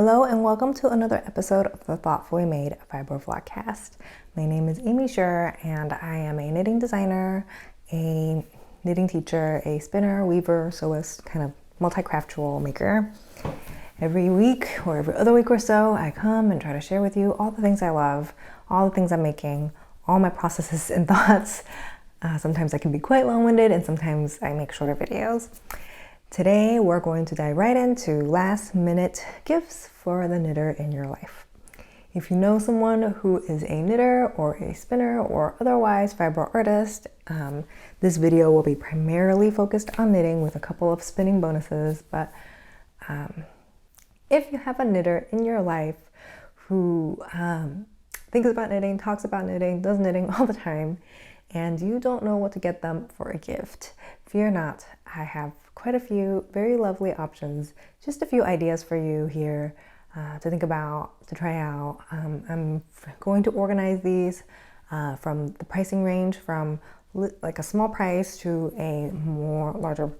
Hello and welcome to another episode of the Thoughtfully Made Fiber Vlogcast. My name is Amy Scher and I am a knitting designer, a knitting teacher, a spinner, weaver, sewist, kind of multi-craftual maker. Every week or every other week or so, I come and try to share with you all the things I love, all the things I'm making, all my processes and thoughts. Sometimes I can be quite long-winded and sometimes I make shorter videos. Today, we're going to dive right into last-minute gifts for the knitter in your life. If you know someone who is a knitter or a spinner or otherwise fiber artist, this video will be primarily focused on knitting with a couple of spinning bonuses. But if you have a knitter in your life who thinks about knitting, talks about knitting, does knitting all the time, and you don't know what to get them for a gift, fear not. I have quite a few very lovely options, just a few ideas for you here to think about, to try out. I'm going to organize these from the pricing range from like a small price to a larger,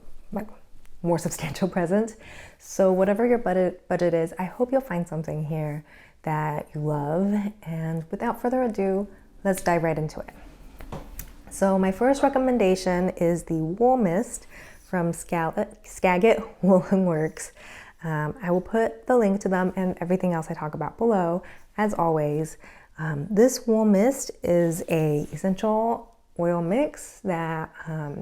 more substantial present. So whatever your budget is, I hope you'll find something here that you love. And without further ado, let's dive right into it. So my first recommendation is the Wool Mist from Skagit Woolen Works. I will put the link to them and everything else I talk about below, as always. This wool mist is a essential oil mix that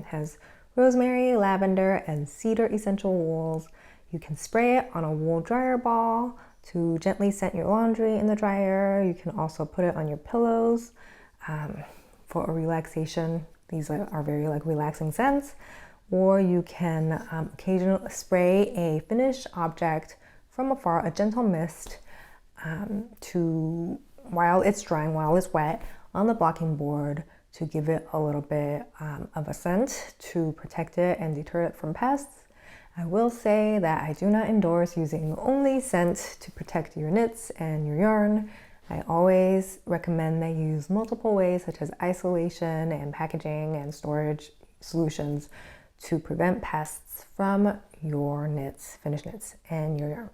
has rosemary, lavender, and cedar essential wools. You can spray it on a wool dryer ball to gently scent your laundry in the dryer. You can also put it on your pillows for a relaxation. These are very relaxing scents. Or you can occasionally spray a finished object from afar, a gentle mist, while it's drying, while it's wet, on the blocking board to give it a little bit of a scent to protect it and deter it from pests. I will say that I do not endorse using only scent to protect your knits and your yarn. I always recommend that you use multiple ways, such as isolation and packaging and storage solutions, to prevent pests from your knits, finished knits, and your yarn.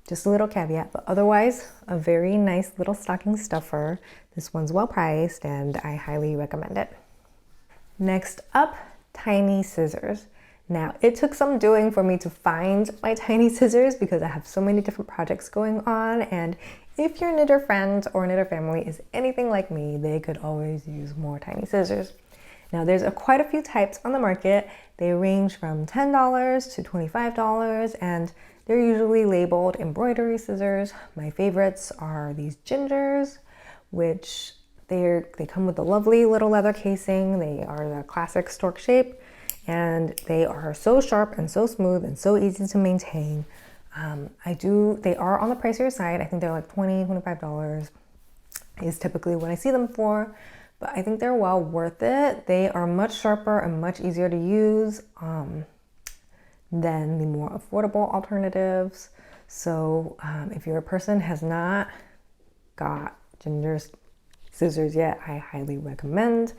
Just a little caveat, but otherwise, a very nice little stocking stuffer. This one's well priced and I highly recommend it. Next up, tiny scissors. Now, it took some doing for me to find my tiny scissors because I have so many different projects going on, and if your knitter friend or knitter family is anything like me, they could always use more tiny scissors. Now there's quite a few types on the market. They range from $10 to $25 and they're usually labeled embroidery scissors. My favorites are these Ginghers, which they come with a lovely little leather casing. They are the classic stork shape and they are so sharp and so smooth and so easy to maintain. They are on the pricier side. I think they're like $20, $25 is typically what I see them for. But I think they're well worth it. They are much sharper and much easier to use than the more affordable alternatives. So if you're a person who has not got Gingher scissors yet, I highly recommend.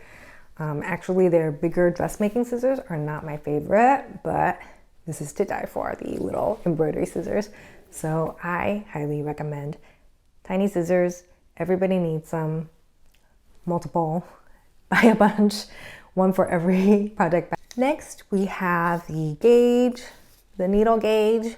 Actually, their bigger dressmaking scissors are not my favorite, but this is to die for, the little embroidery scissors. So I highly recommend tiny scissors. Everybody needs some. Multiple, buy a bunch, one for every project. Next, we have the gauge, the needle gauge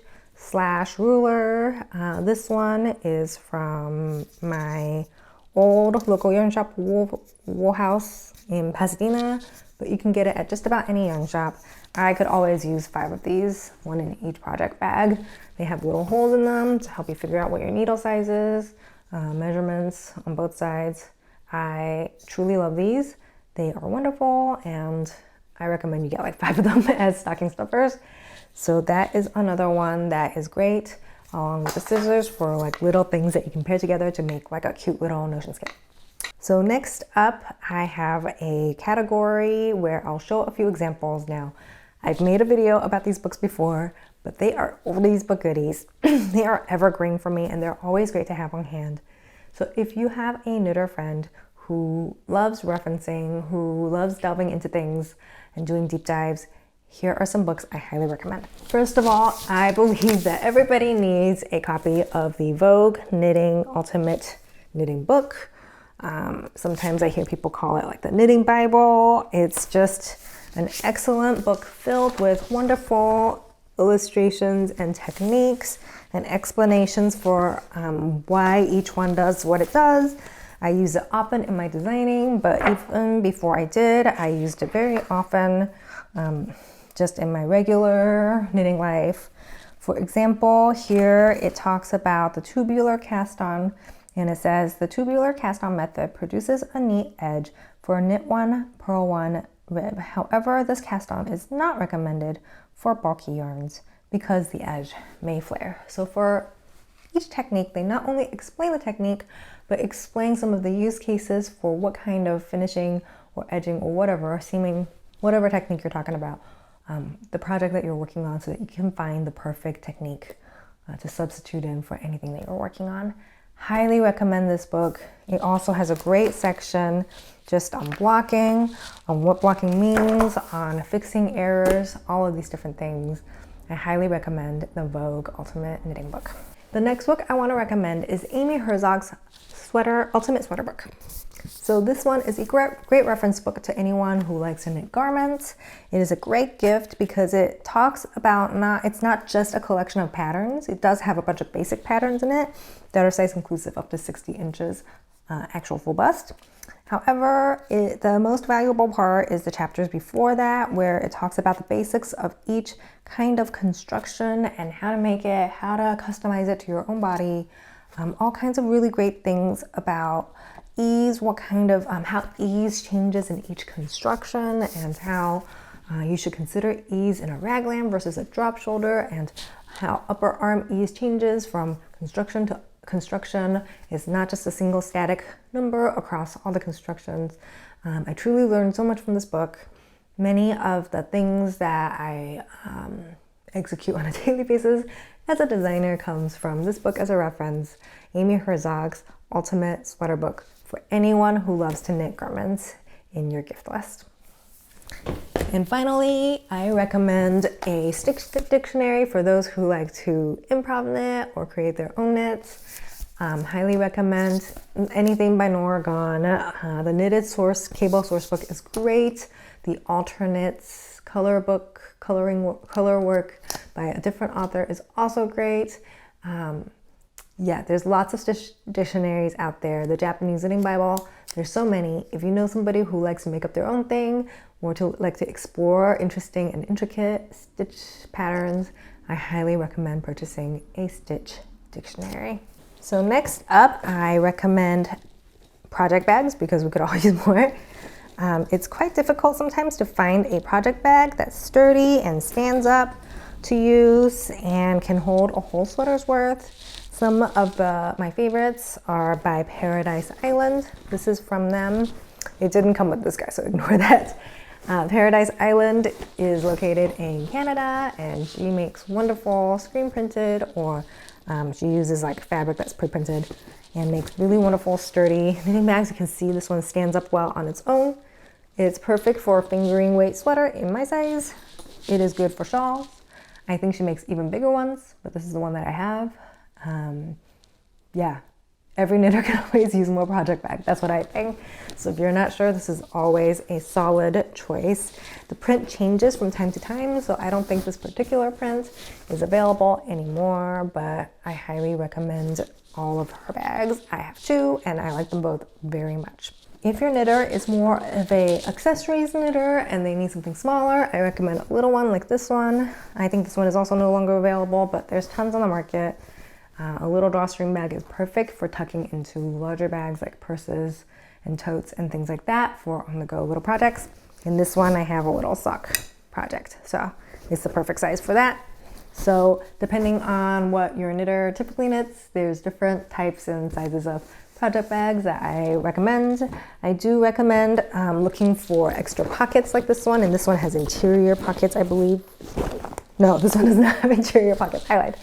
/ ruler. This one is from my old local yarn shop, Wool House in Pasadena, but you can get it at just about any yarn shop. I could always use 5 of these, one in each project bag. They have little holes in them to help you figure out what your needle size is, measurements on both sides. I truly love these. They are wonderful and I recommend you get like 5 of them as stocking stuffers. So that is another one that is great, along with the scissors for like little things that you can pair together to make like a cute little notion skip. So next up, I have a category where I'll show a few examples. Now, I've made a video about these books before, but they are oldies but goodies. They are evergreen for me and they're always great to have on hand. So if you have a knitter friend who loves referencing, who loves delving into things and doing deep dives, here are some books I highly recommend. First of all, I believe that everybody needs a copy of the Vogue Knitting Ultimate Knitting Book. Sometimes I hear people call it like the Knitting Bible. It's just an excellent book filled with wonderful illustrations and techniques and explanations for why each one does what it does. I use it often in my designing, but even before I did, I used it very often just in my regular knitting life. For example, here it talks about the tubular cast-on, and it says the tubular cast-on method produces a neat edge for a knit one, purl one rib. However, this cast-on is not recommended for bulky yarns because the edge may flare. So for each technique, they not only explain the technique, but explain some of the use cases for what kind of finishing or edging or whatever technique you're talking about, the project that you're working on, so that you can find the perfect technique to substitute in for anything that you're working on. Highly recommend this book. It also has a great section just on blocking, on what blocking means, on fixing errors, all of these different things. I highly recommend the Vogue Ultimate Knitting Book. The next book I want to recommend is Amy Herzog's Ultimate Sweater Book. So this one is a great reference book to anyone who likes to knit garments. It is a great gift because it talks about it's not just a collection of patterns. It does have a bunch of basic patterns in it that are size inclusive up to 60 inches actual full bust. However, the most valuable part is the chapters before that, where it talks about the basics of each kind of construction and how to make it, how to customize it to your own body, all kinds of really great things about ease, what kind of how ease changes in each construction, and how you should consider ease in a raglan versus a drop shoulder, and how upper arm ease changes from construction to construction. Is not just a single static number across all the constructions. I truly learned so much from this book. Many of the things that I execute on a daily basis as a designer comes from this book as a reference, Amy Herzog's Ultimate Sweater Book, for anyone who loves to knit garments in your gift list. And finally, I recommend a stitch dictionary for those who like to improv knit or create their own knits. Highly recommend anything by Norah Gaughan. The knitted cable sourcebook is great. The alternates color work by a different author is also great. Yeah, there's lots of dictionaries out there. The Japanese Knitting Bible, there's so many. If you know somebody who likes to make up their own thing or to like to explore interesting and intricate stitch patterns, I highly recommend purchasing a stitch dictionary. So next up, I recommend project bags because we could all use more. It's quite difficult sometimes to find a project bag that's sturdy and stands up to use and can hold a whole sweater's worth. Some of my favorites are by Pearadise Island. This is from them. It didn't come with this guy, so ignore that. Pearadise Island is located in Canada, and she makes wonderful screen printed, or she uses like fabric that's pre-printed and makes really wonderful sturdy knitting bags. You can see this one stands up well on its own. It's perfect for a fingering weight sweater in my size. It is good for shawls. I think she makes even bigger ones, but this is the one that I have. Yeah, every knitter can always use more project bag. That's what I think. So if you're not sure, this is always a solid choice. The print changes from time to time, so I don't think this particular print is available anymore, but I highly recommend all of her bags. I have two, and I like them both very much. If your knitter is more of a accessories knitter and they need something smaller, I recommend a little one like this one. I think this one is also no longer available, but there's tons on the market. A little drawstring bag is perfect for tucking into larger bags like purses and totes and things like that for on-the-go little projects. In this one, I have a little sock project, so it's the perfect size for that. So depending on what your knitter typically knits, there's different types and sizes of project bags that I recommend. I do recommend looking for extra pockets like this one, and this one has interior pockets, I believe. No, this one does not have interior pockets. I lied.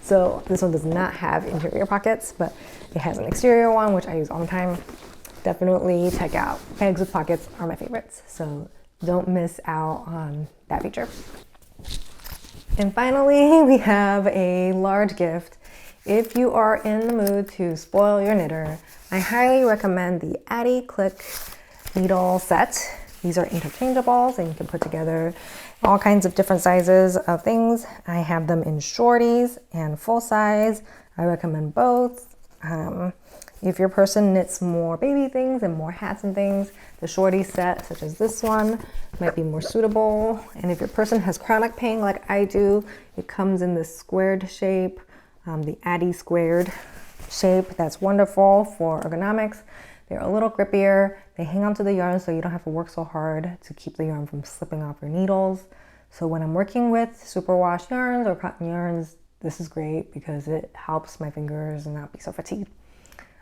So this one does not have interior pockets, but it has an exterior one, which I use all the time. Definitely check out. Bags with pockets are my favorites. So don't miss out on that feature. And finally, we have a large gift. If you are in the mood to spoil your knitter, I highly recommend the Addy Needle Set. These are interchangeables and you can put together all kinds of different sizes of things. I have them in shorties and full size. I recommend both. If your person knits more baby things and more hats and things, the shorty set, such as this one, might be more suitable. And if your person has chronic pain like I do, it comes in this squared shape, the Addi squared shape. That's wonderful for ergonomics. They're a little grippier. They hang onto the yarn so you don't have to work so hard to keep the yarn from slipping off your needles. So when I'm working with superwash yarns or cotton yarns, this is great because it helps my fingers not be so fatigued.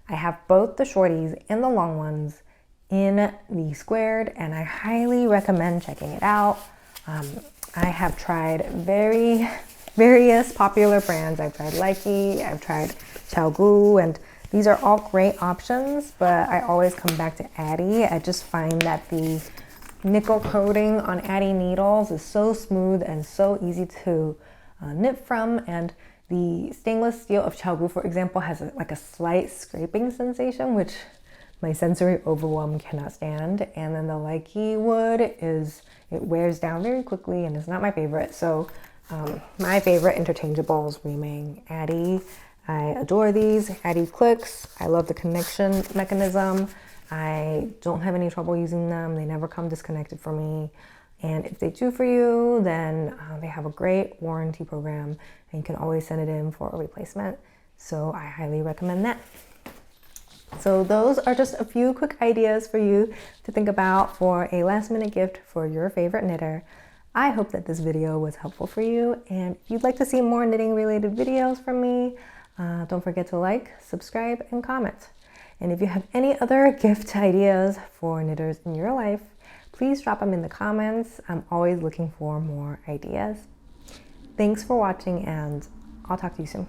I have both the shorties and the long ones in the squared, and I highly recommend checking it out. I have tried various popular brands. I've tried Likey, I've tried Gaughan, and these are all great options, but I always come back to Addi. I just find that the nickel coating on Addi needles is so smooth and so easy to knit from, and the stainless steel of Gaughan, for example, has like a slight scraping sensation, which my sensory overwhelm cannot stand. And then the Likey wood it wears down very quickly and is not my favorite. So my favorite interchangeables remain Addi. I adore these Addi clicks. I love the connection mechanism. I don't have any trouble using them. They never come disconnected for me. And if they do for you, then they have a great warranty program and you can always send it in for a replacement. So I highly recommend that. So those are just a few quick ideas for you to think about for a last minute gift for your favorite knitter. I hope that this video was helpful for you, and if you'd like to see more knitting related videos from me, don't forget to like, subscribe, and comment. And if you have any other gift ideas for knitters in your life, please drop them in the comments. I'm always looking for more ideas. Thanks for watching, and I'll talk to you soon.